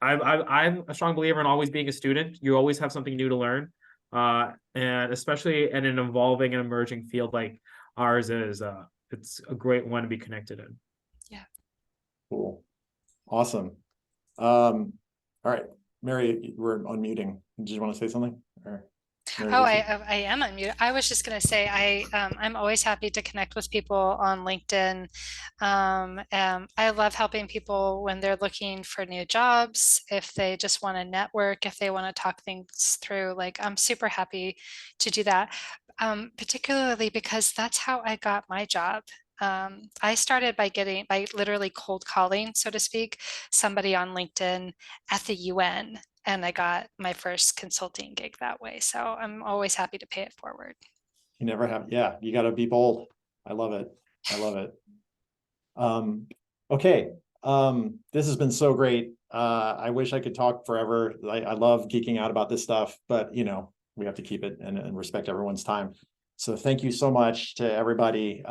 I'm a strong believer in always being a student. You always have something new to learn, and especially in an evolving and emerging field like ours is. It's a great one to be connected in. Cool. Awesome. All right, Mary, we're unmuting. Did you want to say something? Or Mary Oh, Alicia? I am unmuted. I was just going to say I'm always happy to connect with people on LinkedIn. I love helping people when they're looking for new jobs, if they just want to network, if they want to talk things through. Like, I'm super happy to do that, particularly because that's how I got my job. I started by literally cold calling, so to speak, somebody on LinkedIn at the UN. And I got my first consulting gig that way. So I'm always happy to pay it forward. You never have, yeah, you got to be bold. I love it. I love it. Okay. This has been so great. I wish I could talk forever. I love geeking out about this stuff, but you know, we have to keep it and respect everyone's time. So thank you so much to everybody.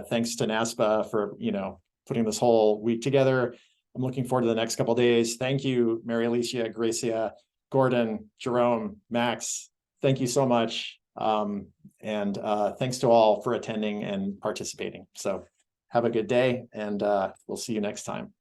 Thanks to NASPAA for, you know, putting this whole week together. I'm looking forward to the next couple of days. Thank you, Mary Alicia, Gracia, Gordon, Jerome, Max. Thank you so much. And thanks to all for attending and participating. So have a good day, and we'll see you next time.